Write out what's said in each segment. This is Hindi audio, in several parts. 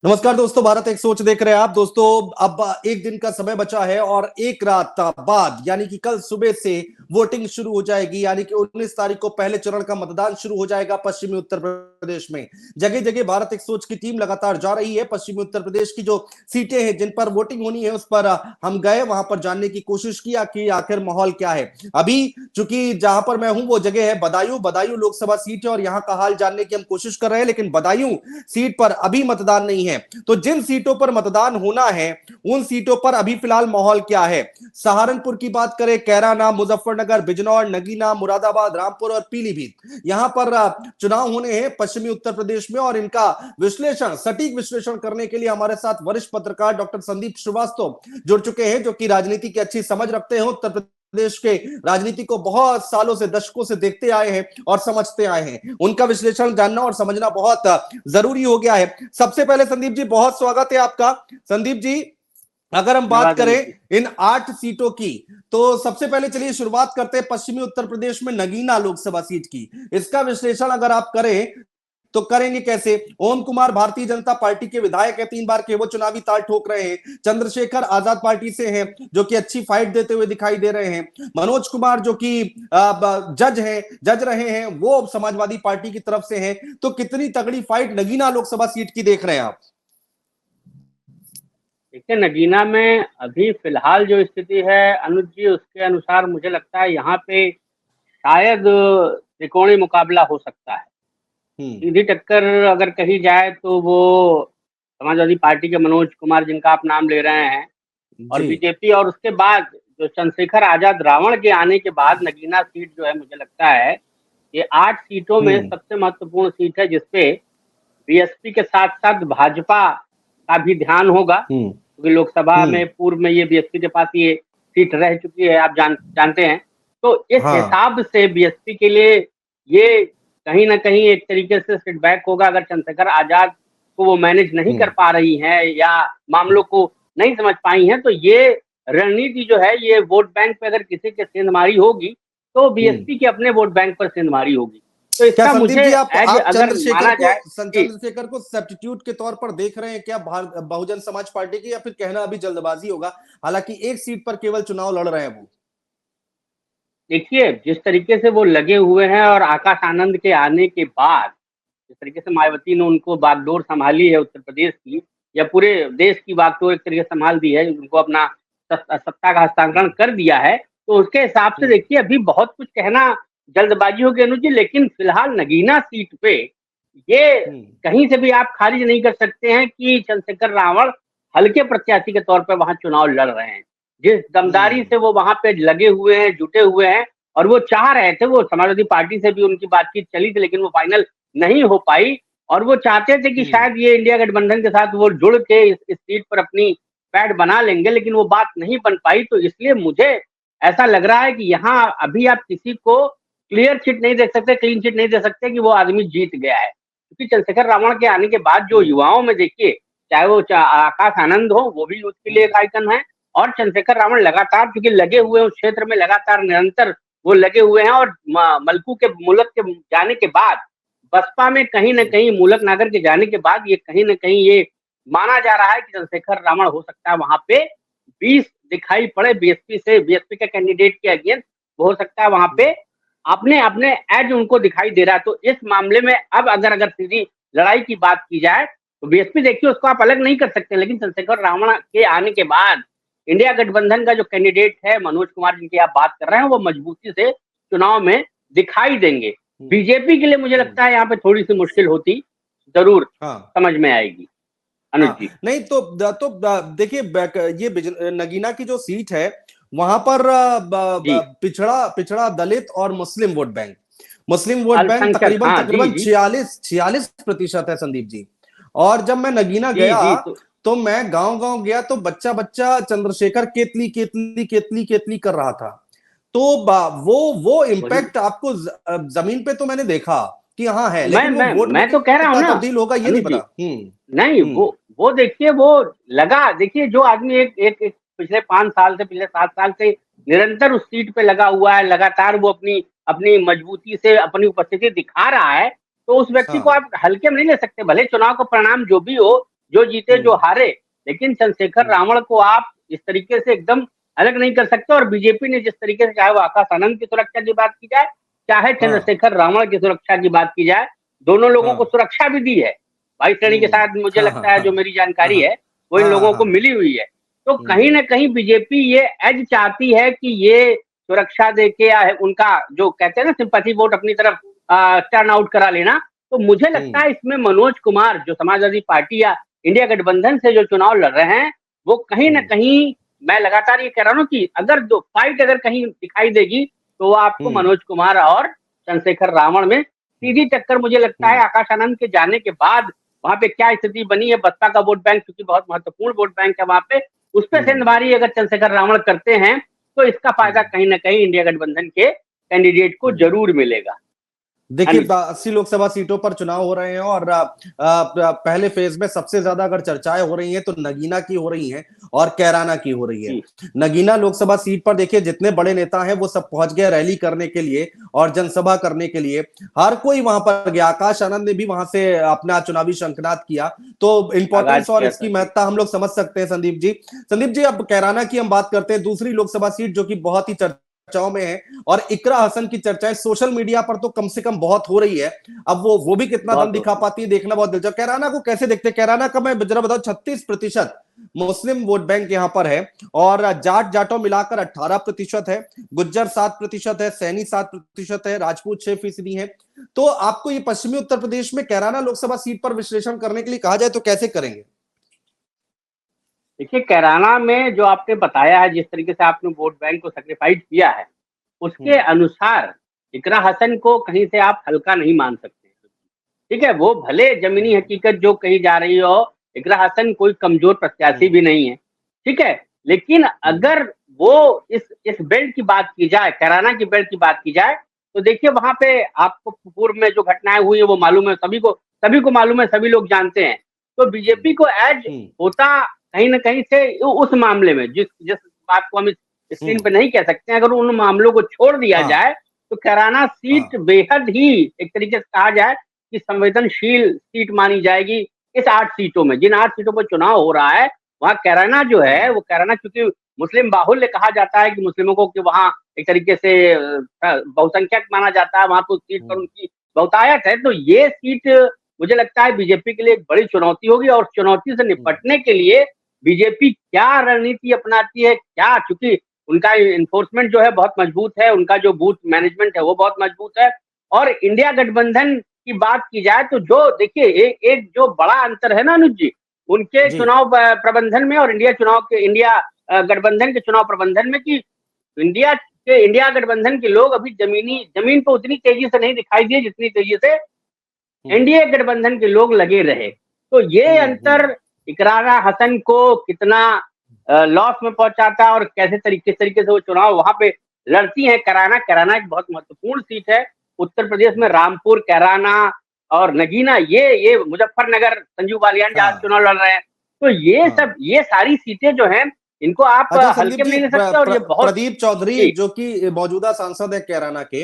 नमस्कार दोस्तों, भारत एक सोच देख रहे हैं आप दोस्तों। अब एक दिन का समय बचा है और एक रात बाद यानी कि कल सुबह से वोटिंग शुरू हो जाएगी। यानी कि 19 तारीख को पहले चरण का मतदान शुरू हो जाएगा पश्चिमी उत्तर प्रदेश में। जगह जगह भारत एक सोच की टीम लगातार जा रही है। पश्चिमी उत्तर प्रदेश की जो सीटें हैं जिन पर वोटिंग होनी है उस पर हम गए, वहां पर जानने की कोशिश किया कि आखिर माहौल क्या है। अभी चूंकि जहां पर मैं हूं वो जगह है बदायूं। बदायूं लोकसभा सीट है और यहाँ का हाल जानने की हम कोशिश कर रहे हैं, लेकिन बदायूं सीट पर अभी मतदान नहीं है। तो जिन सीटों पर मतदान होना है उन सीटों पर अभी फिलहाल माहौल क्या है। सहारनपुर की बात करें, कैराना, मुजफ्फरनगर, बिजनौर, नगीना, मुरादाबाद, रामपुर और पीलीभीत, यहां पर चुनाव होने हैं पश्चिमी उत्तर प्रदेश में। और इनका विश्लेषण, सटीक विश्लेषण करने के लिए हमारे साथ वरिष्ठ पत्रकार डॉक्टर संदीप श्रीवास्तव जुड़ चुके हैं, जो कि राजनीति की अच्छी समझ रखते हैं। उत्तर प्रदेश के राजनीति को बहुत सालों से, दशकों से देखते आए हैं और समझते आए हैं। उनका विश्लेषण जानना और समझना बहुत जरूरी हो गया है। सबसे पहले संदीप जी, बहुत स्वागत है आपका। संदीप जी, अगर हम बात करें इन 8 सीटों की, तो सबसे पहले चलिए शुरुआत करते हैं पश्चिमी उत्तर प्रदेश में नगीना लोकसभा सीट की। इसका विश्लेषण अगर आप करें तो करेंगे कैसे? ओम कुमार भारतीय जनता पार्टी के विधायक है, 3 बार के वो चुनावी ताल ठोक रहे हैं। चंद्रशेखर आजाद पार्टी से हैं, जो कि अच्छी फाइट देते हुए दिखाई दे रहे हैं। मनोज कुमार जो कि जज रहे हैं, वो समाजवादी पार्टी की तरफ से हैं। तो कितनी तगड़ी फाइट नगीना लोकसभा सीट की देख रहे हैं आप? देखिए, नगीना में अभी फिलहाल जो स्थिति है अनुज जी, उसके अनुसार मुझे लगता है यहाँ पे शायद त्रिकोणीय मुकाबला हो सकता है। सीधी टक्कर अगर कही जाए तो वो समाजवादी पार्टी के मनोज कुमार, जिनका आप नाम ले रहे हैं, और बीजेपी, और उसके बाद जो चंद्रशेखर आजाद रावण के आने के बाद नगीना सीट जो है, मुझे लगता है ये 8 सीटों में सबसे महत्वपूर्ण सीट है, जिसपे बीएसपी के साथ साथ भाजपा का भी ध्यान होगा, क्योंकि लोकसभा में पूर्व में ये बीएसपी के पास ये सीट रह चुकी है, आप जानते हैं। तो इस हिसाब से बीएसपी के लिए ये कहीं ना कहीं एक तरीके से सेटबैक होगा। अगर चंद्रशेखर आजाद को वो मैनेज नहीं कर पा रही हैं या मामलों को नहीं समझ पाई हैं, तो ये रणनीति जो है, ये वोट बैंक पे अगर किसी के सेंधमारी होगी तो बीएसपी के अपने वोट बैंक पर सेंधमारी होगी। तो इसका मुझे अगर माना जाए, चंद्रशेखर को सब्स्टिट्यूट के तौर पर देख रहे हैं क्या बहुजन समाज पार्टी की, या फिर कहना अभी जल्दबाजी होगा? हालांकि एक सीट पर केवल चुनाव लड़ रहे हैं वो। देखिए, जिस तरीके से वो लगे हुए हैं और आकाश आनंद के आने के बाद जिस तरीके से मायावती ने उनको बागडोर संभाली है उत्तर प्रदेश की, या पूरे देश की बागडोर एक तरीके से संभाल दी है, उनको अपना सत्ता का हस्तांतरण कर दिया है, तो उसके हिसाब से देखिए अभी बहुत कुछ कहना जल्दबाजी होगी अनुज जी। लेकिन फिलहाल नगीना सीट पे ये कहीं से भी आप खारिज नहीं कर सकते हैं कि चंद्रशेखर रावण हल्के प्रत्याशी के तौर पर वहां चुनाव लड़ रहे हैं। जिस दमदारी से वो वहां पे लगे हुए हैं, जुटे हुए हैं, और वो चाह रहे थे, वो समाजवादी पार्टी से भी उनकी बातचीत चली थी, लेकिन वो फाइनल नहीं हो पाई। और वो चाहते थे कि शायद ये इंडिया गठबंधन के साथ वो जुड़ के इस सीट पर अपनी पैठ बना लेंगे, लेकिन वो बात नहीं बन पाई। तो इसलिए मुझे ऐसा लग रहा है कि यहाँ अभी आप किसी को क्लियर चिट नहीं दे सकते, क्लीन चिट नहीं दे सकते कि वो आदमी जीत गया है, क्योंकि चंद्रशेखर रावण के आने के बाद जो युवाओं में देखिए, चाहे वो आकाश आनंद हो, वो भी उसके लिए एक आइकन है, और चंद्रशेखर रावण लगातार क्योंकि लगे हुए उस क्षेत्र में, लगातार निरंतर वो लगे हुए हैं। और मलकू के मुलक के जाने के बाद बसपा में कहीं ना कहीं, मूलक नागर के जाने के बाद, ये कहीं ना कहीं ये माना जा रहा है कि चंद्रशेखर रावण हो सकता है वहां पे 20 दिखाई पड़े बीएसपी से, बीएसपी के कैंडिडेट के अगेंस्ट वो हो सकता है वहां पे अपने अपने एज उनको दिखाई दे रहा है। तो इस मामले में अब अगर सीधी लड़ाई की बात की जाए तो बीएसपी देखिए उसको आप अलग नहीं कर सकते, लेकिन चंद्रशेखर रावण के आने के बाद इंडिया गठबंधन का जो कैंडिडेट है मनोज कुमार, जिनकी आप बात कर रहे हैं, वो मजबूती से चुनाव में दिखाई देंगे। बीजेपी के लिए मुझे लगता है यहाँ पे थोड़ी सी मुश्किल होती जरूर समझ में आएगी अनुज जी। नहीं तो देखिए, ये नगीना की जो सीट है वहां पर पिछड़ा दलित और मुस्लिम वोट बैंक तकरीबन 46% है संदीप जी। और जब मैं नगीना गया तो मैं गांव गया तो बच्चा बच्चा चंद्रशेखर केतली केतली केतली केतली कर रहा था। तो वो इम्पैक्ट आपको जमीन पे तो मैंने देखा कि हाँ है, लेकिन मैं तो कह रहा हूँ ना, तब्दील होगा ये नहीं पता। नहीं, वो देखिए, वो लगा, देखिए जो आदमी एक पिछले 5 साल से, पिछले 7 साल से निरंतर उस सीट पे लगा हुआ है, लगातार वो अपनी मजबूती से अपनी उपस्थिति दिखा रहा है, तो उस व्यक्ति को आप हल्के में नहीं ले सकते। भले चुनाव का परिणाम जो भी हो, जो जीते जो हारे, लेकिन चंद्रशेखर रावण को आप इस तरीके से एकदम अलग नहीं कर सकते। और बीजेपी ने जिस तरीके से, चाहे वो आकाश आनंद की सुरक्षा की बात की जाए, चाहे चंद्रशेखर रावण की सुरक्षा की बात की जाए, दोनों लोगों को सुरक्षा भी दी है भाई श्रेणी के साथ। मुझे लगता है, जो मेरी जानकारी है, वो इन लोगों को मिली हुई है। तो कहीं ना कहीं बीजेपी ये एज चाहती है कि ये सुरक्षा देके या उनका जो कहते हैं ना सिंपैथी वोट अपनी तरफ टर्न आउट करा लेना। तो मुझे लगता है इसमें मनोज कुमार जो समाजवादी पार्टी या इंडिया गठबंधन से जो चुनाव लड़ रहे हैं, वो कहीं ना कहीं, मैं लगातार ये कह रहा हूँ कि अगर दो फाइट अगर कहीं दिखाई देगी तो वो आपको मनोज कुमार और चंद्रशेखर रावण में सीधी टक्कर मुझे लगता है। आकाश आनंद के जाने के बाद वहां पे क्या स्थिति बनी है, बसपा का वोट बैंक क्योंकि बहुत महत्वपूर्ण वोट बैंक है वहां पे, उस पर सेंधमारी अगर चंद्रशेखर रावण करते हैं तो इसका फायदा कहीं ना कहीं इंडिया गठबंधन के कैंडिडेट को जरूर मिलेगा। देखिए 80 लोकसभा सीटों पर चुनाव हो रहे हैं और पहले फेज में सबसे ज्यादा अगर चर्चाएं हो रही हैं तो नगीना की हो रही हैं और कैराना की हो रही है। नगीना लोकसभा सीट पर देखिए जितने बड़े नेता हैं वो सब पहुंच गए रैली करने के लिए और जनसभा करने के लिए, हर कोई वहां पर गया। आकाश आनंद ने भी वहां से अपना चुनावी शंखनाद किया, तो इंपॉर्टेंस और इसकी महत्ता हम लोग समझ सकते हैं। संदीप जी अब कैराना की हम बात करते हैं, दूसरी लोकसभा सीट जो कि बहुत ही चर्चाओं में है, और इकरा हसन की चर्चाएं सोशल मीडिया पर तो कम से कम बहुत हो रही है। अब वो भी कितना दम दिखा पाती है देखना बहुत दिलचस्प। कैराना को कैसे देखते हैं? कैराना का मैं जरा बताऊं 36% मुस्लिम वोट बैंक यहां पर है और जाटों मिलाकर 18% है, गुज्जर 7% है, सैनी 7% है, राजपूत 6% है। तो आपको ये पश्चिमी उत्तर प्रदेश में कैराना लोकसभा सीट पर विश्लेषण करने के लिए कहा जाए तो कैसे करेंगे? देखिए, कैराना में जो आपने बताया है, जिस तरीके से आपने वोट बैंक को सेक्रीफाइस किया है, उसके अनुसार इकरा हसन को कहीं से आप हल्का नहीं मान सकते। ठीक है, वो भले जमीनी हकीकत जो कही जा रही हो, इकरा हसन कोई कमजोर प्रत्याशी भी नहीं है, ठीक है, लेकिन अगर वो इस बेल्ट की बात की जाए, कैराना की बेल्ट की बात की जाए, तो देखिए वहां पे आपको पूर्व में जो घटनाएं हुई है वो मालूम है, सभी को मालूम है, सभी लोग जानते हैं। तो बीजेपी को एज होता कहीं ना कहीं से उस मामले में, जिस जिस बात को हम स्क्रीन पे नहीं कह सकते हैं, अगर उन मामलों को छोड़ दिया जाए तो कैराना सीट बेहद ही एक तरीके से कहा जाए कि संवेदनशील सीट मानी जाएगी। इस 8 सीटों में, जिन 8 सीटों पर चुनाव हो रहा है, वहां कैराना जो है, वो कैराना चूंकि मुस्लिम बाहुल्य कहा जाता है कि मुस्लिमों को कि वहां एक तरीके से बहुसंख्यक माना जाता है, वहां तो सीट पर उनकी बहुतायत है। तो ये सीट मुझे लगता है बीजेपी के लिए एक बड़ी चुनौती होगी, और चुनौती से निपटने के लिए बीजेपी क्या रणनीति अपनाती है, क्या, चूंकि उनका इन्फोर्समेंट जो है बहुत मजबूत है, उनका जो बूथ मैनेजमेंट है वो बहुत मजबूत है। और इंडिया गठबंधन की बात की जाए तो जो देखिए एक जो बड़ा अंतर है ना अनुज जी, उनके चुनाव प्रबंधन में और इंडिया गठबंधन के चुनाव प्रबंधन में, कि इंडिया गठबंधन के लोग अभी जमीन पर उतनी तेजी से नहीं दिखाई दिए जितनी तेजी से एनडीए गठबंधन के लोग लगे रहे। तो ये अंतर इकरारा हसन को कितना लॉस में पहुंचाता है और किस तरीके से वो चुनाव वहां पे लड़ती है। कैराना एक बहुत महत्वपूर्ण सीट है उत्तर प्रदेश में। रामपुर, कैराना और नगीना, ये मुजफ्फरनगर संजीव बालियान जहां चुनाव लड़ रहे हैं। तो ये सारी सीटें जो हैं, इनको आप हल्के में नहीं ले सकते। और ये बहुत प्रदीप चौधरी जो कि मौजूदा सांसद है कैराना के,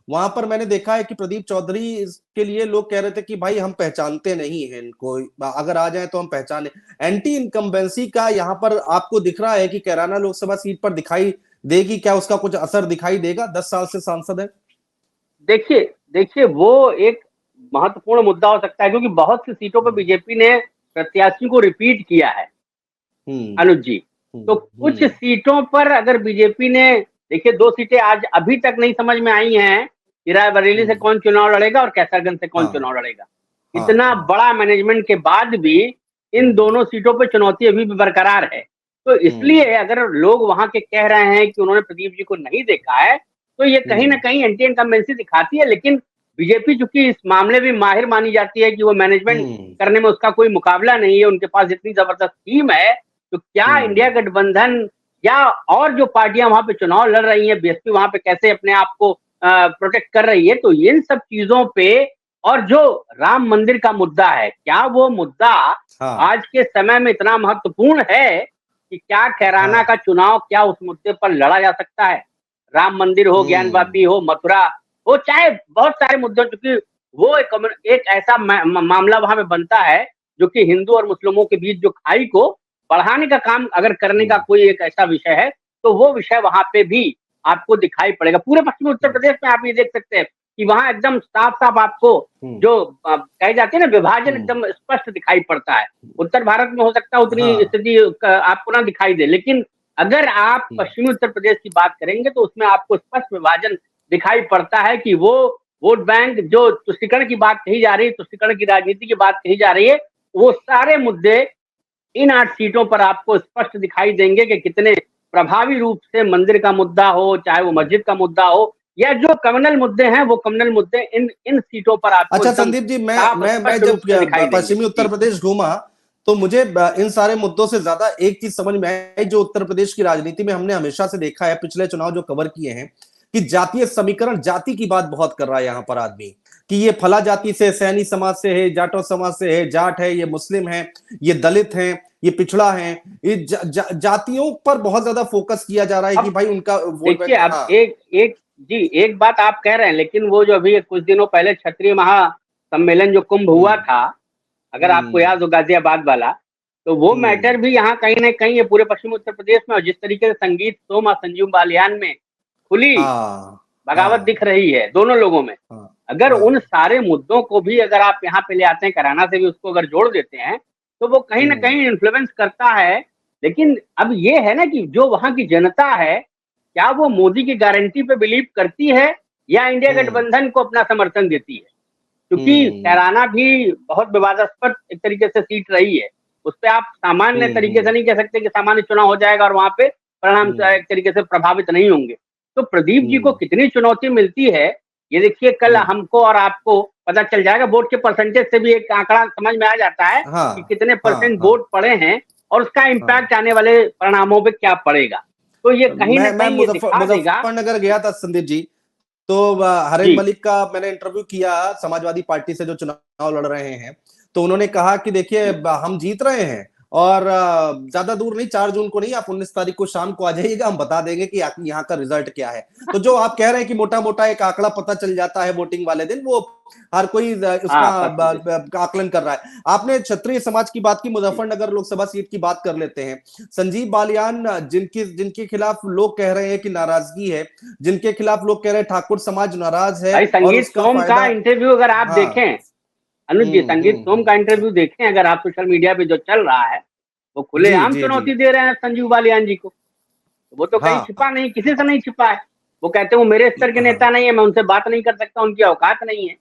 वहां पर मैंने देखा है कि प्रदीप चौधरी के लिए लोग कह रहे थे कि भाई हम पहचानते नहीं हैं इनको, अगर आ जाए तो हम पहचाने। एंटी इनकम्बेंसी का यहाँ पर आपको दिख रहा है कि कैराना लोकसभा सीट पर दिखाई देगी क्या? उसका कुछ असर दिखाई देगा? 10 साल से सांसद है। देखिए वो एक महत्वपूर्ण मुद्दा हो सकता है, क्योंकि बहुत सी सीटों पर बीजेपी ने प्रत्याशियों को रिपीट किया है अनुज जी। तो कुछ सीटों पर अगर बीजेपी ने, देखिए 2 सीटें आज अभी तक नहीं समझ में आई हैं कि रायबरेली से कौन चुनाव लड़ेगा और कैसरगंज से कौन चुनाव लड़ेगा। इतना बड़ा मैनेजमेंट के बाद भी इन दोनों सीटों पर चुनौती अभी भी बरकरार है। तो इसलिए अगर लोग वहां के कह रहे हैं कि उन्होंने प्रदीप जी को नहीं देखा है, तो ये कहीं ना कहीं एंटी इनकम्बेंसी दिखाती है। लेकिन बीजेपी चूंकि इस मामले में माहिर मानी जाती है कि वो मैनेजमेंट करने में उसका कोई मुकाबला नहीं है, उनके पास इतनी जबरदस्त टीम है, तो क्या इंडिया गठबंधन या और जो पार्टियां वहां पे चुनाव लड़ रही हैं, बीएसपी वहां पे कैसे अपने आप को प्रोटेक्ट कर रही है। तो इन सब चीजों पे, और जो राम मंदिर का मुद्दा है, क्या वो मुद्दा आज के समय में इतना महत्वपूर्ण है कि क्या कैराना का चुनाव क्या उस मुद्दे पर लड़ा जा सकता है? राम मंदिर हो, ज्ञानवापी हो, मथुरा हो, चाहे बहुत सारे मुद्दे, क्योंकि वो एक ऐसा मामला वहां पे बनता है जो कि हिंदू और मुस्लिमों के बीच जो खाई को बढ़ाने का काम अगर करने का कोई एक ऐसा विषय है, तो वो विषय वहां पे भी आपको दिखाई पड़ेगा। पूरे पश्चिमी उत्तर प्रदेश में आप ये देख सकते हैं कि वहां एकदम साफ साफ आपको जो कहे जाते हैं ना विभाजन एकदम स्पष्ट दिखाई पड़ता है। उत्तर भारत में हो सकता है उतनी हाँ। स्थिति आपको ना दिखाई दे, लेकिन अगर आप पश्चिमी उत्तर प्रदेश की बात करेंगे तो उसमें आपको स्पष्ट विभाजन दिखाई पड़ता है कि वो वोट बैंक जो तुष्टिकरण की बात कही जा रही है, तुष्टिकरण की राजनीति की बात कही जा रही है, वो सारे मुद्दे इन 8 सीटों पर आपको स्पष्ट दिखाई देंगे कि कितने प्रभावी रूप से मंदिर का मुद्दा हो, चाहे वो मस्जिद का मुद्दा हो, या जो कम्युनल मुद्दे हैं वो कम्युनल मुद्दे इन इन सीटों पर आपको अच्छा एकदम संदीप जी, साफ मैं स्पष्ट जब रूप से दिखाई देंगे। पश्चिमी उत्तर जी। प्रदेश घूमा तो मुझे इन सारे मुद्दों से ज्यादा एक चीज समझ में आई, जो उत्तर प्रदेश की राजनीति में हमने हमेशा से देखा है, पिछले चुनाव जो कवर किए हैं, कि जातीय समीकरण, जाति की बात बहुत कर रहा है यहाँ पर आदमी, कि ये फला जाति से, सैनी समाज से है, जाटो समाज से है, जाट है, ये मुस्लिम है, ये दलित है, ये पिछड़ा है, ये जातियों पर बहुत ज्यादा फोकस किया जा रहा है कि भाई उनका वोट देखिए, बैंक। अब हाँ। एक एक जी एक बात आप कह रहे हैं, लेकिन वो जो अभी कुछ दिनों पहले क्षत्रिय महासम्मेलन जो कुंभ हुआ था, अगर आपको याद हो गाजियाबाद वाला, तो वो मैटर भी यहाँ कहीं ना कहीं ये पूरे पश्चिमी उत्तर प्रदेश में, और जिस तरीके से संगीत सोम और संजीव बालियान में खुली हाँ। बगावत दिख रही है दोनों लोगों में, हाँ। अगर हाँ। उन सारे मुद्दों को भी अगर आप यहाँ पे ले आते हैं, कराना से भी उसको अगर जोड़ देते हैं, तो वो कहीं ना कहीं इन्फ्लुएंस करता है। लेकिन अब ये है ना कि जो वहां की जनता है, क्या वो मोदी की गारंटी पे बिलीव करती है या इंडिया गठबंधन को अपना समर्थन देती है? क्योंकि कैराना भी बहुत विवादास्पद एक तरीके से सीट रही है, उस पर आप सामान्य तरीके से नहीं कह सकते कि सामान्य चुनाव हो जाएगा और वहां पे परिणाम एक तरीके से प्रभावित नहीं होंगे। तो प्रदीप जी को कितनी चुनौती मिलती है, ये देखिए कल हमको और आपको पता चल जाएगा। वोट के परसेंटेज से भी एक आंकड़ा समझ में आ जाता है कि कितने परसेंट वोट पड़े हैं और उसका इम्पैक्ट आने वाले परिणामों पे क्या पड़ेगा। तो ये कहीं ना मैं कहीं ये दिखा देगा। मुजफ्फरनगर गया था संदीप जी, तो हरेन जी मलिक का मैंने इंटरव्यू किया, समाजवादी पार्टी से जो चुनाव लड़ रहे हैं, तो उन्होंने कहा कि देखिए हम जीत रहे हैं और ज्यादा दूर नहीं, 4 जून को नहीं, आप 19 तारीख को शाम को आ जाइएगा, हम बता देंगे कि यहाँ का रिजल्ट क्या है। तो जो आप कह रहे हैं कि मोटा मोटा एक आंकड़ा पता चल जाता है वोटिंग वाले दिन, वो हर कोई उसका आकलन कर रहा है। आपने क्षत्रिय समाज की बात की, मुजफ्फरनगर लोकसभा सीट की बात कर लेते हैं। संजीव बालियान जिनके खिलाफ लोग कह रहे हैं कि नाराजगी है, जिनके खिलाफ लोग कह रहे हैं ठाकुर समाज नाराज है, भाई, और संगीत उसका सोम का फायदा। इंटरव्यू अगर आप हाँ। देखें, अनुज जी, संगीत सोम का इंटरव्यू देखें अगर आप, सोशल मीडिया पे जो चल रहा है, वो जी खुलेआम जी जी। चुनौती दे रहे हैं संजीव बालियान जी को। वो तो कहीं हाँ। छिपा नहीं, किसी से नहीं छिपा है। वो कहते हैं वो मेरे स्तर के नेता हाँ। नहीं है, मैं उनसे बात नहीं कर सकता, उनकी औकात नहीं है।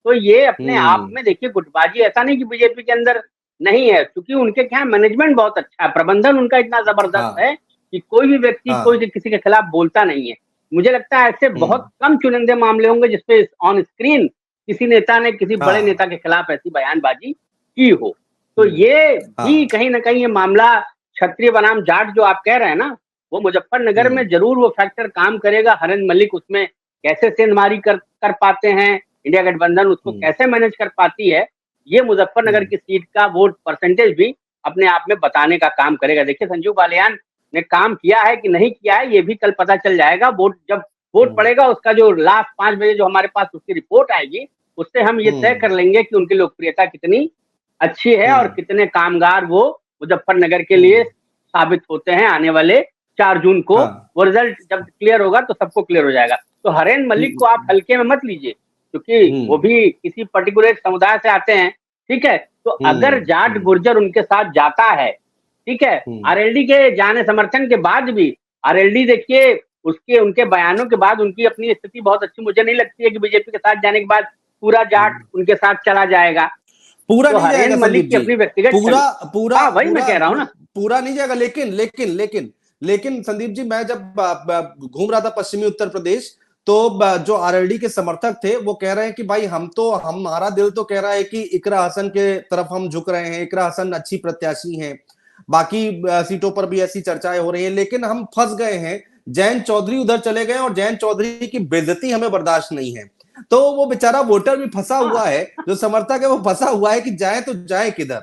तो ये अपने आप हम्म। में देखिए गुटबाजी, ऐसा नहीं कि बीजेपी के अंदर नहीं है, क्योंकि उनके क्या मैनेजमेंट बहुत अच्छा है, प्रबंधन उनका इतना जबरदस्त हाँ। है कि कोई भी व्यक्ति हाँ। कोई किसी के खिलाफ बोलता नहीं है। मुझे लगता है ऐसे बहुत कम चुनिंदे मामले होंगे जिसपे ऑन स्क्रीन किसी नेता ने किसी बड़े हाँ। नेता के खिलाफ ऐसी बयानबाजी की हो। तो ये भी हाँ। कहीं ना कहीं ये मामला क्षत्रिय बनाम जाट जो आप कह रहे हैं ना, वो मुजफ्फरनगर में जरूर वो फैक्टर काम करेगा। हरन मलिक उसमें कैसे सेंधमारी कर पाते हैं, इंडिया गठबंधन उसको कैसे मैनेज कर पाती है, ये मुजफ्फरनगर की सीट का वोट परसेंटेज भी अपने आप में बताने का काम करेगा। देखिए संजीव बालियान ने काम किया है कि नहीं किया है, ये भी कल पता चल जाएगा। जब वोट पड़ेगा, उसका जो लास्ट 5 बजे जो हमारे पास उसकी रिपोर्ट आएगी, उससे हम ये तय कर लेंगे कि उनकी लोकप्रियता कितनी अच्छी है और कितने कामगार वो मुजफ्फरनगर के लिए साबित होते हैं। आने वाले 4 जून को वो रिजल्ट जब क्लियर होगा तो सबको क्लियर हो जाएगा। तो हरेन मलिक को आप हल्के में मत लीजिए, क्योंकि वो भी किसी पर्टिकुलर समुदाय से आते हैं, ठीक है। तो अगर जाट गुर्जर उनके साथ जाता है, ठीक है, आरएलडी के जाने समर्थन के बाद भी, आरएलडी देखिए उसके उनके बयानों के बाद उनकी अपनी स्थिति बहुत अच्छी मुझे नहीं लगती है कि बीजेपी के साथ जाने के बाद पूरा जाट उनके साथ चला जाएगा। पूरा तो नहीं जाएगा हरेन संदीप मलिक की जी, अपनी व्यक्तिगत पूरा पूरा हाँ वही मैं पूरा कह रहा हूँ ना। पूरा नहीं जाएगा, लेकिन लेकिन लेकिन लेकिन संदीप जी, मैं जब घूम रहा था पश्चिमी उत्तर प्रदेश, तो जो आरएलडी के समर्थक थे वो कह रहे हैं कि भाई हमारा दिल तो कह रहा है कि इकरा हसन के तरफ हम झुक रहे हैं, इकरा हसन अच्छी प्रत्याशी हैं, बाकी सीटों पर भी ऐसी चर्चाएं हो रही हैं, लेकिन हम फंस गए हैं, जयंत चौधरी उधर चले गए और जयंत चौधरी की बेइज्जती हमें बर्दाश्त नहीं है। तो वो बेचारा वोटर भी फंसा हुआ है, जो समर्थक है वो फंसा हुआ है कि जाए तो जाए किधर।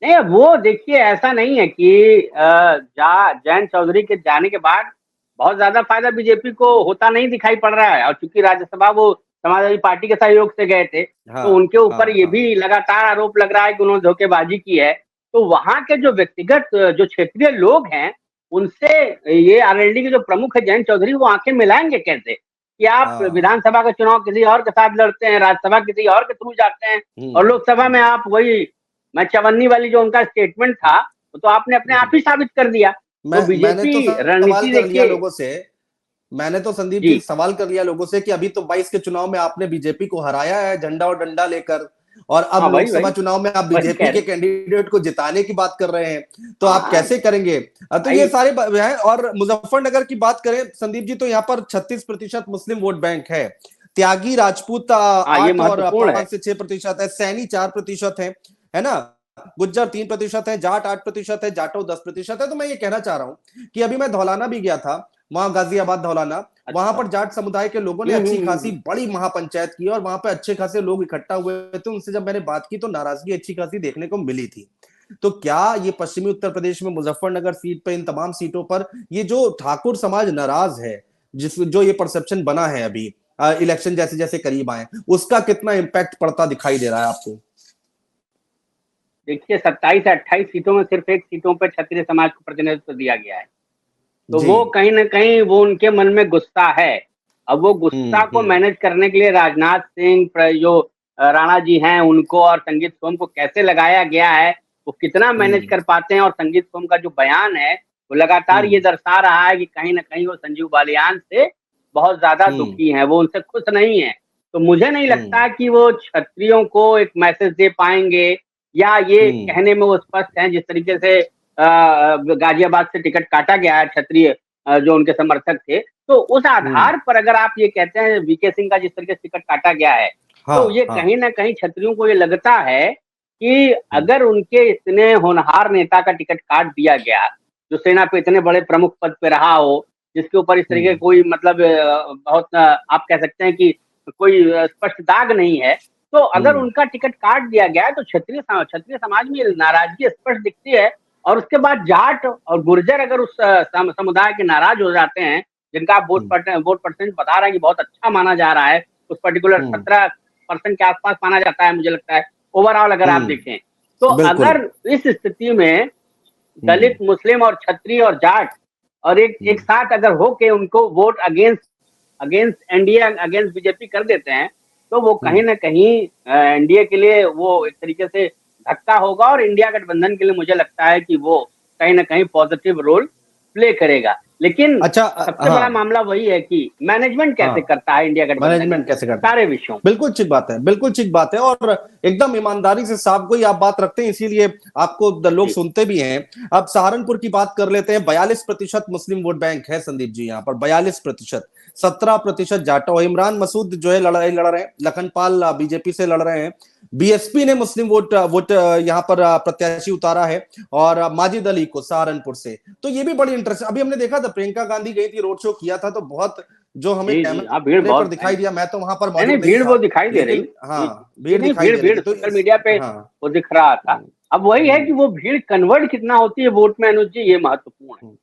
नहीं, वो देखिए ऐसा नहीं है कि जयंत चौधरी के जाने के बाद बहुत ज्यादा फायदा बीजेपी को होता नहीं दिखाई पड़ रहा है। और चूंकि राज्यसभा वो समाजवादी पार्टी के सहयोग से गए थे, हाँ तो उनके ऊपर हाँ ये हाँ भी लगातार आरोप लग रहा है कि उन्होंने धोखेबाजी की है। तो वहां के जो व्यक्तिगत जो क्षेत्रीय लोग हैं, उनसे ये आरएलडी के जो प्रमुख है जयंत चौधरी, वो आंखें मिलाएंगे कैसे कि आप हाँ। विधानसभा का चुनाव किसी और के साथ लड़ते हैं, राज्यसभा किसी और के थ्रू जाते हैं, और लोकसभा में आप वही मैं चवन्नी वाली जो उनका स्टेटमेंट था, वो तो आपने अपने आप हम्म। ही साबित कर दिया। तो मैंने तो बीजेपी सवाल रणनीति कर लिया देखिए। लोगों से, मैंने तो संदीप जी जी सवाल कर लिया लोगों से कि अभी तो 22 के चुनाव में आपने बीजेपी को हराया है झंडा और डंडा लेकर, और अब हाँ, वही लोकसभा वही चुनाव में आप वही बीजेपी कह के रहे। कैंडिडेट को जिताने की बात कर रहे हैं, तो आप हाँ कैसे करेंगे? तो ये भाई। सारे हैं। और मुजफ्फरनगर की बात करें संदीप जी, तो यहाँ पर 36% मुस्लिम वोट बैंक है। त्यागी राजपूत हाँ, ये 8 और महत्वपूर्ण है। 5 से 6% है, सैनी 4% है ना, गुज्जर 3% है, जाट 8% है, जाटो 10% है। तो मैं ये कहना चाह रहा हूं कि अभी मैं धौलाना भी गया था, वहां गाजियाबाद धौलाना, वहां अच्छा। पर जाट समुदाय के लोगों ने अच्छी खासी हम्म। बड़ी महापंचायत की और वहां पे अच्छे खासे लोग इकट्ठा हुए थे। उनसे जब मैंने बात की तो नाराजगी अच्छी खासी देखने को मिली थी। तो क्या ये पश्चिमी उत्तर प्रदेश में मुजफ्फरनगर सीट पे, इन तमाम सीटों पर ये जो ठाकुर समाज नाराज है, जिस जो ये परसेप्शन बना है अभी इलेक्शन जैसे जैसे करीब आए, उसका कितना इम्पैक्ट पड़ता दिखाई दे रहा है आपको? देखिए, 27 से 28 सीटों में सिर्फ एक सीटों पर क्षत्रिय समाज को प्रतिनिधित्व दिया गया है। तो जी। वो कहीं ना कहीं वो उनके मन में गुस्सा है। अब वो गुस्सा को हम्म। मैनेज करने के लिए राजनाथ सिंह जो राणा जी हैं, उनको और संगीत सोम को कैसे लगाया गया है, वो कितना मैनेज हम्म। कर पाते हैं। और संगीत सोम का जो बयान है, वो लगातार ये हम्म। दर्शा रहा है कि कहीं ना कहीं वो संजीव बालियान से बहुत ज्यादा हम्म। दुखी हैं, वो उनसे खुश नहीं है। तो मुझे नहीं हम्म। लगता कि वो क्षत्रियों को एक मैसेज दे पाएंगे, या ये हम्म। कहने में वो स्पष्ट हैं जिस तरीके से गाजियाबाद से टिकट काटा गया है क्षत्रिय जो उनके समर्थक थे। तो उस हम्म। आधार पर अगर आप ये कहते हैं वीके सिंह का जिस तरीके से टिकट काटा गया है, हाँ तो ये हाँ। कहीं ना कहीं क्षत्रियों को ये लगता है कि हम्म। अगर उनके इतने होनहार नेता का टिकट काट दिया गया, जो सेना पे इतने बड़े प्रमुख पद पे रहा हो, जिसके ऊपर इस तरीके हम्म। कोई मतलब बहुत आप कह सकते हैं कि कोई स्पष्ट दाग नहीं है, तो अगर हम्म। उनका टिकट काट दिया गया है, तो क्षत्रिय समाज में नाराजगी स्पष्ट दिखती है। और उसके बाद जाट और गुर्जर अगर उस समुदाय के नाराज हो जाते हैं, जिनका आप हम्म। वोट परसेंट बता रहे हैं कि बहुत अच्छा माना जा रहा है, उस पर्टिकुलर हम्म। 17% के आसपास माना जाता है, मुझे लगता है ओवरऑल अगर आप देखें। तो बिल्कुल। अगर इस स्थिति में हम्म। दलित, मुस्लिम और क्षत्रिय और जाट और एक एक हम्म। साथ अगर होके उनको vote against against NDA against BJP कर देते हैं, तो वो कहीं हम्म। ना कहीं एनडीए के लिए वो एक तरीके से धक्का होगा, और इंडिया गठबंधन के लिए मुझे लगता है कि वो कहीं ना कहीं पॉजिटिव रोल प्ले करेगा। लेकिन अच्छा सबसे बड़ा हाँ मामला वही है कि मैनेजमेंट कैसे हाँ। करता है इंडिया गठबंधन इन मैनेजमेंट कैसे करता है? सारे विषयों को। बिल्कुल ठीक बात है, बिल्कुल ठीक बात है, और एकदम ईमानदारी से साफ गोई आप बात रखते हैं, इसीलिए आपको लोग जी सुनते भी हैं। अब सहारनपुर की बात कर लेते हैं। 42% मुस्लिम वोट बैंक है संदीप जी यहाँ पर, 42%। 17% जाटो। इमरान मसूद जो है लड़ रहे हैं, लखनपाल बीजेपी से लड़ रहे हैं। बीएसपी ने मुस्लिम वोट वोट यहाँ पर प्रत्याशी उतारा है, और माजिद अली को सहारनपुर से। तो ये भी बड़ी इंटरेस्ट, अभी हमने देखा था प्रियंका गांधी गई थी, रोड शो किया था, तो बहुत जो हमें जी जी, हाँ भीड़ कैमरे पर बहुत है। दिखाई दिया, मैं तो वहां पर नहीं नहीं, मौजूद नहीं भीड़ था, वो दिखाई दे रही। लेकिन जी जी हाँ जी, भीड़ नहीं दिखाई भीड़ दे रही भीड़ थी तो सोशल मीडिया पे हाँ। वो दिख रहा था। अब वही है कि हम्म। वो भीड़ कन्वर्ट कितना होती है वोट में, अनुज जी, ये महत्वपूर्ण हम्म।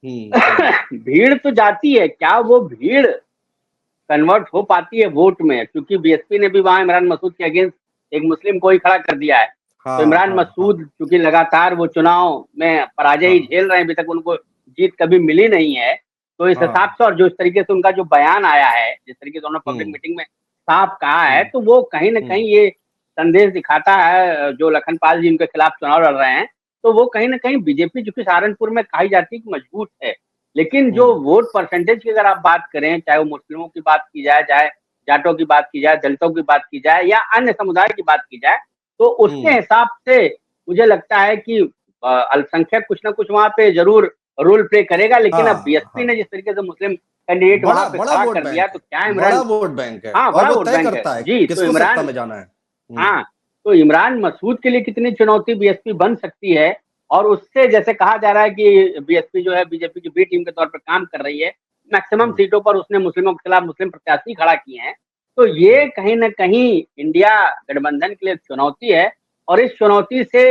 हम्म। है। भीड़ तो जाती है, क्या वो भीड़ कन्वर्ट हो पाती है वोट में? क्योंकि बीएसपी ने भी वहां इमरान मसूद के अगेंस्ट एक मुस्लिम को ही खड़ा कर दिया है। तो हाँ इमरान हाँ हाँ मसूद क्योंकि लगातार वो चुनाव में पराजय ही हाँ झेल रहे हैं, अभी तक उनको जीत कभी मिली नहीं है। तो इस हिसाब हाँ। से और जो इस तरीके से उनका जो बयान आया है, जिस तरीके से उन्होंने पब्लिक हम्म। मीटिंग में साफ कहा है, हम्म। तो वो कहीं ना हम्म। कहीं ये संदेश दिखाता है, जो लखनपाल जी उनके खिलाफ चुनाव लड़ रहे हैं, तो वो कहीं ना कहीं बीजेपी जो कि सहारनपुर में कही जाती है कि मजबूत है, लेकिन जो हम्म। वोट परसेंटेज की अगर आप बात करें, चाहे वो मुस्लिमों की बात की जाए, चाहे जाटों की बात की जाए, दलितों की बात की जाए, या अन्य समुदाय की बात की जाए, तो उसके हम्म। हिसाब से मुझे लगता है कि अल्पसंख्यक कुछ ना कुछ वहां पे जरूर रोल प्ले करेगा। लेकिन अब हाँ बीएसपी ने हाँ। जिस तरीके से मुस्लिम कैंडिडेट वहां बड़ा पे बड़ा खड़ा वोट कर दिया, बैंक तो है, क्या बड़ा इमरान। वोट बैंक है, हाँ, और बड़ा वो वोट तय बैंक है करता है जी। तो किसको सत्ता इमरान, में जाना है। हाँ, तो इमरान मसूद के लिए कितनी चुनौती बीएसपी बन सकती है। और उससे जैसे कहा जा रहा है कि बीएसपी जो है बीजेपी की बी टीम के तौर पर काम कर रही है, मैक्सिमम हम्म। सीटों पर उसने मुस्लिमों के खिलाफ मुस्लिम प्रत्याशी खड़ा किए हैं। तो ये कहीं ना कहीं इंडिया गठबंधन के लिए चुनौती है। और इस चुनौती से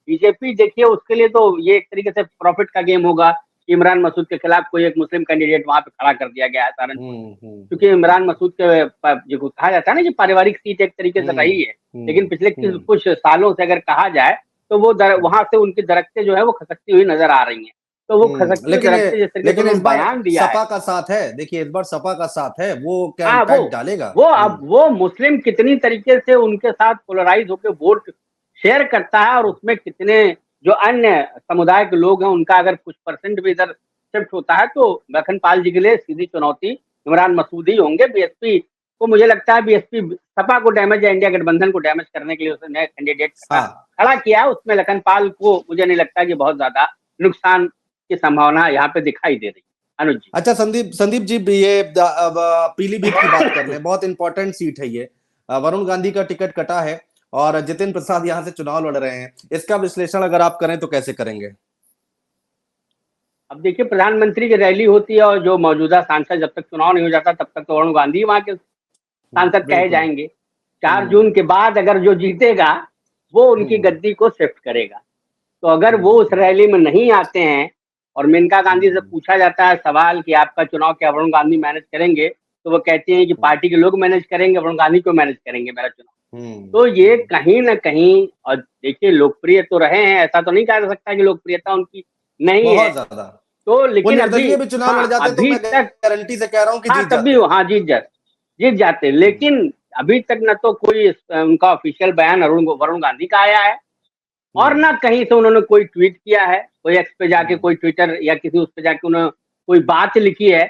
बीजेपी देखिए, उसके लिए तो ये एक तरीके से प्रॉफिट का गेम होगा। इमरान मसूद के खिलाफ कोई एक मुस्लिम कैंडिडेट वहां पे खड़ा कर दिया गया है सहारनपुर में, क्योंकि इमरान मसूद के जो कहा जाता है ना कि पारिवारिक सीट एक तरीके से रही है, लेकिन पिछले कुछ सालों से अगर कहा जाए तो वो वहां से उनकी दरख्तें जो है वो खसकती हुई नजर आ रही हैं। तो वो खसकती हुई दरख्तें जिस तरीके से इस बार बयान दिया सपा का साथ है, देखिए इस बार सपा का साथ है, वो क्या हाँ, इम्पैक्ट डालेगा? वो अब वो मुस्लिम कितनी तरीके से उनके साथ पोलराइज होकर वोट शेयर करता है, और उसमें कितने जो अन्य समुदाय के लोग हैं उनका अगर कुछ परसेंट भी इधर शिफ्ट होता है, तो लखन पाल जी के लिए सीधी चुनौती इमरान मसूद ही होंगे। बीएसपी को मुझे लगता है बीएसपी सपा को डैमेज या इंडिया गठबंधन को डैमेज करने के लिए उसने कैंडिडेट खड़ा किया है, उसमें लखन पाल को मुझे नहीं लगता कि बहुत ज्यादा नुकसान की संभावना यहाँ पे दिखाई दे रही है। अनुज जी। अच्छा संदीप जी, ये पीलीभीत की बात कर लें, बहुत इंपॉर्टेंट सीट है ये। वरुण गांधी का टिकट कटा है और जितिन प्रसाद यहाँ से चुनाव लड़ रहे हैं, इसका विश्लेषण अगर आप करें तो कैसे करेंगे? अब देखिए, प्रधानमंत्री की रैली होती है और जो मौजूदा सांसद, जब तक चुनाव नहीं हो जाता तब तक तो वरुण गांधी वहां के सांसद कहे जाएंगे। 4 जून के बाद अगर जो जीतेगा वो उनकी गद्दी को शिफ्ट करेगा। तो अगर वो उस रैली में नहीं आते हैं और मेनका गांधी से पूछा जाता है सवाल कि आपका चुनाव क्या वरुण गांधी मैनेज करेंगे, तो वो कहते हैं कि पार्टी के लोग मैनेज करेंगे, वरुण गांधी को मैनेज करेंगे मेरा चुनाव। तो ये कहीं ना कहीं, और देखिए लोकप्रिय तो रहे हैं, ऐसा तो नहीं कहा जा सकता कि लोकप्रियता उनकी नहीं है, तो लेकिन अभी भी चुनाव लड़ जाते, तो मैं गारंटी से कह रहा हूं कि जीत तभी जीत जाते, लेकिन अभी तक न तो कोई उनका ऑफिशियल बयान वरुण गांधी का आया है, और ना कहीं से उन्होंने कोई ट्वीट किया है, कोई एक्स पे जाके, कोई ट्विटर या किसी उस पे जाके उन्होंने कोई बात लिखी है।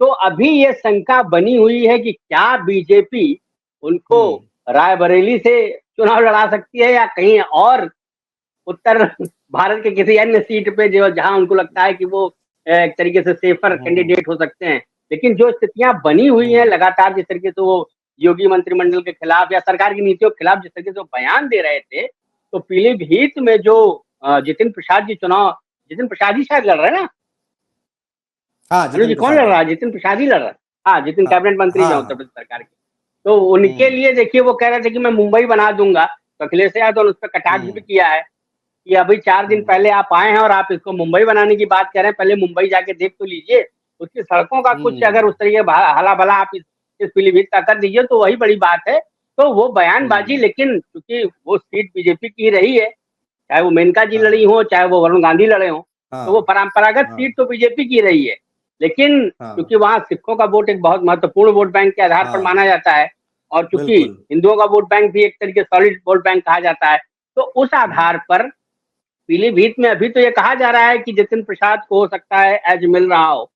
तो अभी ये शंका बनी हुई है कि क्या बीजेपी उनको रायबरेली से चुनाव लड़ा सकती है या कहीं और उत्तर भारत के किसी अन्य सीट पे जो जहां उनको लगता है कि वो एक तरीके से सेफर कैंडिडेट हो सकते हैं। लेकिन जो स्थितियां बनी हुई हैं लगातार, जिस तरीके से वो योगी मंत्रिमंडल के खिलाफ या सरकार की नीतियों के खिलाफ जिस तरीके से बयान दे रहे थे, तो पीलीभीत में जो जितिन प्रसाद जी चुनाव, जितिन प्रसाद जी शायद लड़ रहे हैं ना? हाँ, जी कौन लड़ रहा है? जितिन प्रसाद ही लड़ रहा है। हाँ, जितिन कैबिनेट मंत्री है उत्तर प्रदेश सरकार के। तो उनके लिए देखिए वो कह रहे थे कि मैं मुंबई बना दूंगा, तो अखिलेश यादव ने उस पर कटाक्ष भी किया है कि अभी 4 दिन पहले आप आए हैं और आप इसको मुंबई बनाने की बात कर रहे हैं, पहले मुंबई जाके देख तो लीजिए, उसकी सड़कों का कुछ अगर उस तरीके हला भला आप इस पीलीभीत का कर दीजिए तो वही बड़ी बात है। तो वो बयानबाजी, लेकिन क्योंकि वो सीट बीजेपी की रही है, चाहे वो मेनका जी लड़ी हो चाहे वो वरुण गांधी लड़े हो, तो वो परंपरागत सीट तो बीजेपी की रही है, लेकिन क्योंकि वहां सिखों का वोट एक बहुत महत्वपूर्ण वोट बैंक के आधार पर माना जाता है, और चूंकि हिंदुओं का वोट बैंक भी एक तरीके सॉलिड वोट बैंक कहा जाता है, तो उस आधार पर पीलीभीत में अभी तो ये कहा जा रहा है कि जितिन प्रसाद को हो सकता है एज मिल रहा हो,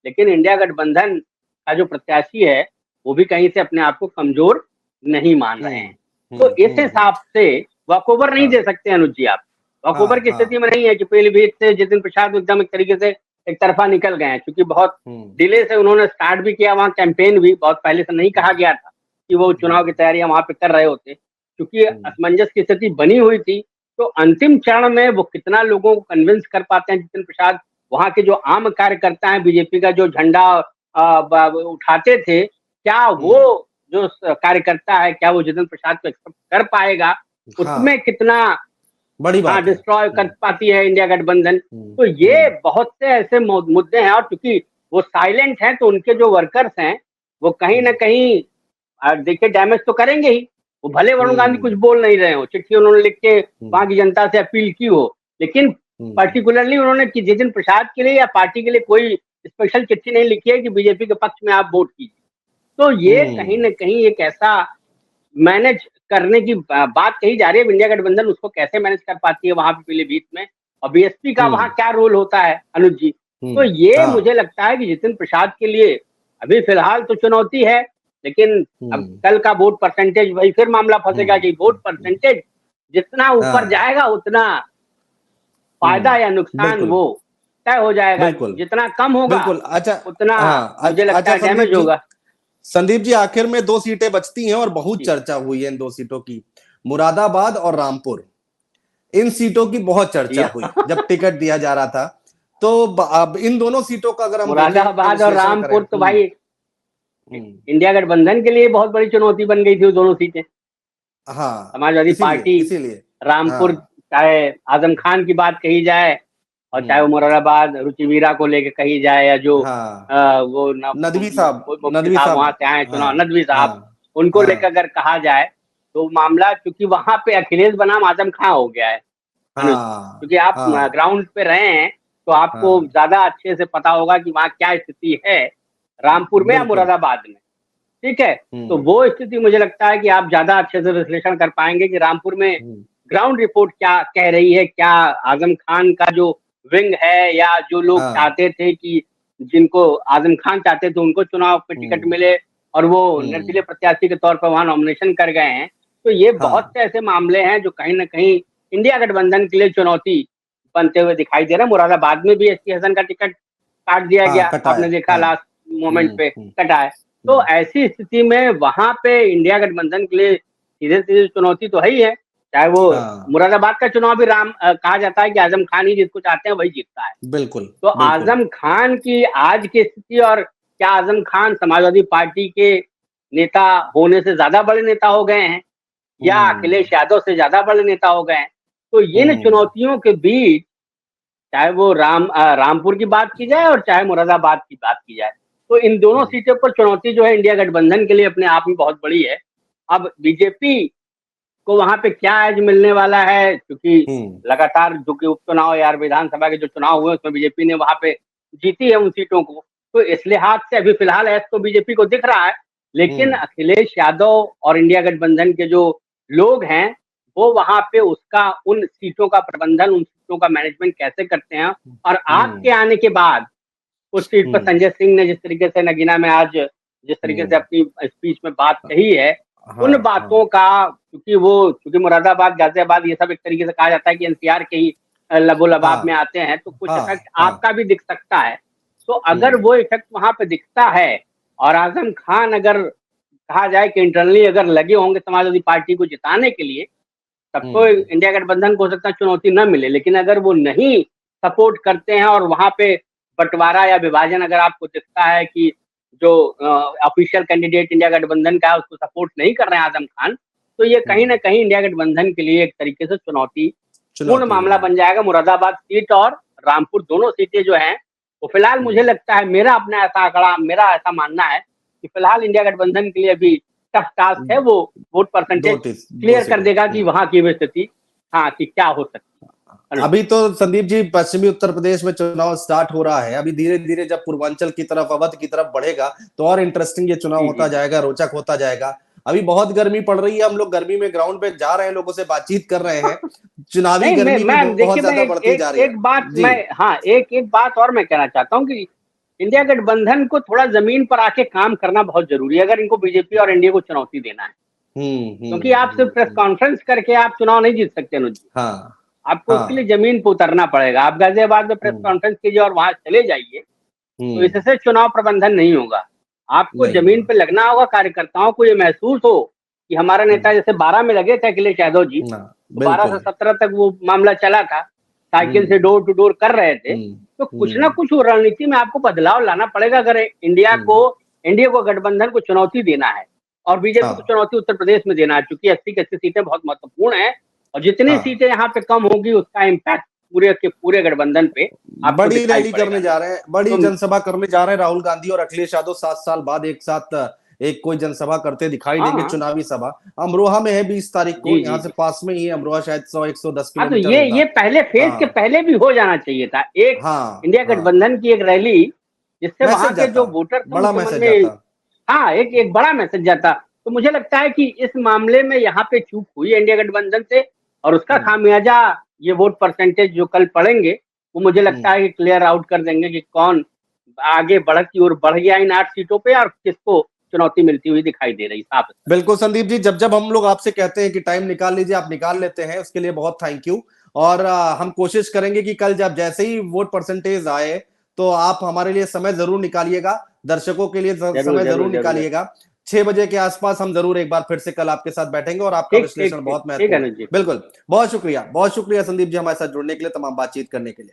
लेकिन इंडिया गठबंधन का जो प्रत्याशी है वो भी कहीं से अपने आप को कमजोर नहीं मान रहे हैं। तो इस हिसाब से वॉकओवर नहीं दे सकते अनुज जी आप, वॉकओवर की स्थिति में नहीं है कि पीलीभीत से जितिन प्रसाद एकदम एक तरीके से एक तरफा निकल गए हैं, क्योंकि बहुत डिले से उन्होंने स्टार्ट भी किया, वहां कैंपेन भी बहुत पहले से नहीं कहा गया था कि वो चुनाव की तैयारियां वहां पे कर रहे होते, क्योंकि असमंजस की स्थिति बनी हुई थी। तो अंतिम चरण में वो कितना लोगों को कन्विंस कर पाते हैं जितिन प्रसाद, वहां के जो आम कार्यकर्ता हैं, बीजेपी का जो झंडा उठाते थे, क्या वो जो कार्यकर्ता है क्या वो जितिन प्रसाद को एक्सेप्ट कर पाएगा, उसमें कितना बड़ी बात डिस्ट्रॉय कर पाती है इंडिया गठबंधन। तो ये बहुत से ऐसे मुद्दे हैं, और क्योंकि वो साइलेंट हैं तो उनके जो वर्कर्स हैं वो कहीं ना कहीं देखिए डैमेज तो करेंगे ही। वो भले वरुण गांधी कुछ बोल नहीं रहे हो, चिट्ठी उन्होंने लिख के वहां की जनता से अपील की हो, लेकिन पर्टिकुलरली उन्होंने जितिन प्रसाद के लिए या पार्टी के लिए कोई स्पेशल चिट्ठी नहीं लिखी है कि बीजेपी के पक्ष में आप वोट कीजिए। तो ये कहीं ना कहीं एक ऐसा मैनेज करने की बात कही जा रही है, इंडिया गठबंधन उसको कैसे मैनेज कर पाती है वहां पे पीलीभीत में, और बीएसपी का वहां क्या रोल होता है अनुज जी। तो ये मुझे लगता है कि जितिन प्रसाद के लिए अभी फिलहाल तो चुनौती है, लेकिन अब कल का वोट परसेंटेज वही फिर मामला फंसेगा कि वोट परसेंटेज जितना ऊपर जाएगा उतना फायदा या नुकसान वो तय हो जाएगा, जितना कम होगा अच्छा उतना मुझे लगता है डैमेज होगा। संदीप जी, आखिर में 2 सीटें बचती हैं और बहुत चर्चा हुई है इन 2 सीटों की, मुरादाबाद और रामपुर। इन सीटों की बहुत चर्चा हुई जब टिकट दिया जा रहा था, तो अब इन दोनों सीटों का अगर हम मुरादाबाद और रामपुर तो भाई इंडिया गठबंधन के लिए बहुत बड़ी चुनौती बन गई थी वो दोनों सीटें। समाजवादी पार्टी, रामपुर चाहे आजम खान की बात कही जाए और चाहे वो मुरादाबाद रुचिवीरा को लेके कही जाए, या जो हाँ, वो नदवी साहब, मुफ्ती नदवी साहब साहब। वहां से आए चुनाव, हाँ, नदवी साहब, हाँ, उनको लेकर हाँ, अगर कहा जाए तो मामला, क्योंकि वहां पे अखिलेश बनाम आजम खां हो गया है अनुज, हाँ, क्योंकि आप हाँ, ग्राउंड पे रहे हैं तो आपको हाँ, ज्यादा अच्छे से पता होगा कि वहाँ क्या स्थिति है, रामपुर में या बिल्कुल। मुरादाबाद में। ठीक है, तो हम्म, वो स्थिति मुझे लगता है कि आप ज्यादा अच्छे से विश्लेषण कर पाएंगे कि रामपुर में हम्म, ग्राउंड रिपोर्ट क्या कह रही है, क्या आजम खान का जो विंग है, या जो लोग हाँ, चाहते थे कि जिनको आजम खान चाहते थे उनको चुनाव पे टिकट हम्म, मिले और वो निर्दलीय हम्म, प्रत्याशी के तौर पर वहां नॉमिनेशन कर गए हैं। तो ये बहुत हाँ, से ऐसे मामले हैं जो कहीं ना कहीं इंडिया गठबंधन के लिए चुनौती बनते हुए दिखाई दे रहे हैं। मुरादाबाद में भी एसटी हसन का टिकट काट दिया हाँ, गया, कटा आपने है, देखा हाँ, लास्ट मोमेंट पे हम्म, कटा है। तो हम्म, ऐसी स्थिति में वहां पे इंडिया गठबंधन के लिए सीधे सीधे चुनौती तो है ही है। चाहे वो हाँ, मुरादाबाद का चुनाव भी कहा जाता है कि आजम खान ही जिसको चाहते हैं वही जीतता है। बिल्कुल, तो बिल्कुल, आजम खान की आज की स्थिति, और क्या आजम खान समाजवादी पार्टी के नेता होने से ज्यादा बड़े नेता हो गए हैं, या हम्म, अखिलेश यादव से ज्यादा बड़े नेता हो गए हैं? तो इन हम्म, चुनौतियों के बीच, चाहे वो रामपुर की बात की जाए और चाहे मुरादाबाद की बात की जाए, तो इन दोनों हम्म, सीटों पर चुनौती जो है इंडिया गठबंधन के लिए अपने आप में बहुत बड़ी है। अब बीजेपी को वहां पे क्या एज मिलने वाला है, क्योंकि हम्म, लगातार जो कि उपचुनाव या विधानसभा के जो चुनाव हुए उसमें बीजेपी ने वहां पे जीती है उन सीटों को, तो इस लिहाज से अभी फिलहाल एज तो बीजेपी को दिख रहा है। लेकिन हम्म, अखिलेश यादव और इंडिया गठबंधन के जो लोग हैं वो वहां पे उसका, उन सीटों का प्रबंधन, उन सीटों का मैनेजमेंट कैसे करते हैं। और आपके हम्म, आने के बाद उस सीट पर हम्म, संजय सिंह ने जिस तरीके से नगीना में आज जिस तरीके से हम्म, अपनी स्पीच में बात कही है, हाँ, उन हाँ, बातों का, क्योंकि मुरादाबाद गाजियाबाद ये सब एक तरीके से कहा जाता है कि एनसीआर के ही लबो लबाब में हाँ, आते हैं, तो कुछ इफेक्ट हाँ, हाँ, आपका भी दिख सकता है। तो अगर हम्म, वो इफेक्ट वहां पे दिखता है, और आजम खान अगर कहा जाए कि इंटरनली अगर लगे होंगे समाजवादी पार्टी को जिताने के लिए, तब तो हम्म, इंडिया गठबंधन को हो सकता है चुनौती न मिले। लेकिन अगर वो नहीं सपोर्ट करते हैं और वहां पे बंटवारा या विभाजन अगर आपको दिखता है कि जो ऑफिशियल कैंडिडेट इंडिया गठबंधन का है उसको सपोर्ट नहीं कर रहे हैं आजम खान, तो ये कहीं ना हम्म, कहीं इंडिया गठबंधन के लिए एक तरीके से चुनौती पूर्ण चुनौती मामला है, बन जाएगा। मुरादाबाद सीट और रामपुर दोनों सीटें जो हैं, वो फिलहाल मुझे हम्म, लगता है, मेरा अपना ऐसा आंकड़ा, मेरा ऐसा मानना है कि फिलहाल इंडिया गठबंधन के लिए अभी टफ टास्क है। वो वोट परसेंटेज दो क्लियर कर सीटें, देगा कि वहां की भी स्थिति, हाँ, कि क्या हो सकती है। अभी तो संदीप जी पश्चिमी उत्तर प्रदेश में चुनाव स्टार्ट हो रहा है, अभी धीरे धीरे जब पूर्वांचल की तरफ, अवध की तरफ बढ़ेगा तो और इंटरेस्टिंग ये चुनाव जी होता जी जाएगा, रोचक होता जाएगा। अभी बहुत गर्मी पड़ रही है, हम लोग गर्मी में ग्राउंड पे जा रहे हैं, लोगों से बातचीत कर रहे हैं, चुनावी नहीं, गर्मी भी मैं बहुत देखिए, मैं ज्यादा बढ़ती जा रही है। एक बात, जी। मैं, हाँ, एक बात और मैं कहना चाहता हूँ कि इंडिया गठबंधन को थोड़ा जमीन पर आके काम करना बहुत जरूरी है अगर इनको बीजेपी और एनडीए को चुनौती देना है। क्योंकि आप सिर्फ प्रेस हम्म, कॉन्फ्रेंस करके आप चुनाव नहीं जीत सकते अनुज जी। हाँ, आपको उसके लिए हाँ, जमीन पर उतरना पड़ेगा। आप गाजियाबाद में प्रेस हम्म, कॉन्फ्रेंस कीजिए और वहां चले जाइए, तो हम्म, इससे चुनाव प्रबंधन नहीं होगा। आपको नहीं जमीन होगा, पे लगना होगा, कार्यकर्ताओं को ये महसूस हो कि हमारा नेता, हम्म, जैसे 12 में लगे थे अखिलेश यादव जी, हाँ, तो 12 से बिल्कुल, 17 तक वो मामला चला था, साइकिल से हम्म, डोर टू डोर कर रहे थे। हम्म, तो कुछ ना हम्म, कुछ वो रणनीति में आपको बदलाव लाना पड़ेगा अगर हम्म, एनडीए को गठबंधन को चुनौती देना है, और बीजेपी को हाँ, चुनौती उत्तर प्रदेश में देना है, क्योंकि 80 की 80 सीटें बहुत महत्वपूर्ण है। और जितनी हाँ, सीटें यहाँ पे कम होगी उसका इम्पैक्ट पूरे के पूरे गठबंधन पे आपको बड़ी दिखाई रैली पड़ेगा। करने जा रहे हैं, बड़ी तो जनसभा करने जा रहे हैं राहुल गांधी और अखिलेश यादव, 7 साल बाद एक साथ एक कोई जनसभा करते दिखाई हाँ देंगे, हाँ, चुनावी सभा। अमरोहा में है 20 तारीख को, जी यहाँ जी से जी। पास में ही है अमरोहा, शायद 100-110 हाँ, तो किलोमीटर ये होगा। पहले फेज के हाँ, पहले भी हो जाना चाहिए था एक हाँ, इंडिया हाँ, गठबंधन की एक रैली, जिससे वहां मैसेज के जाता, जो वोटर्स हैं बड़ा उनके मन मैसेज में, जाता। हाँ, एक एक बड़ा मैसेज जाता। तो मुझे लगता है कि इस मामले में यहाँ पे चूक हुई है इंडिया गठबंधन से, और उसका हम्म, खामियाजा ये वोट परसेंटेज जो कल पड़ेंगे वो मुझे लगता हम्म, है कि क्लियर आउट कर देंगे कि कौन आगे बढ़त की ओर बढ़ गया इन 8 सीटों पे, और किसको चुनौती मिलती हुई दिखाई दे रही साफ। बिल्कुल संदीप जी, जब जब हम लोग आपसे कहते हैं कि टाइम निकाल लीजिए, आप निकाल लेते हैं, उसके लिए बहुत थैंक यू। और हम कोशिश करेंगे कि कल जब जैसे ही वोट परसेंटेज आए तो आप हमारे लिए समय जरूर निकालिएगा, दर्शकों के लिए जरूर समय जरूर जरूर जरूर जरूर। निकालिएगा। 6 बजे के आसपास हम जरूर एक बार फिर से कल आपके साथ बैठेंगे, और आपका ठीक ठीक विश्लेषण ठीक बहुत ठीक है महत्वपूर्ण है। अनुज जी। बिल्कुल, बहुत शुक्रिया, बहुत शुक्रिया संदीप जी हमारे साथ जुड़ने के लिए, तमाम बातचीत करने के लिए।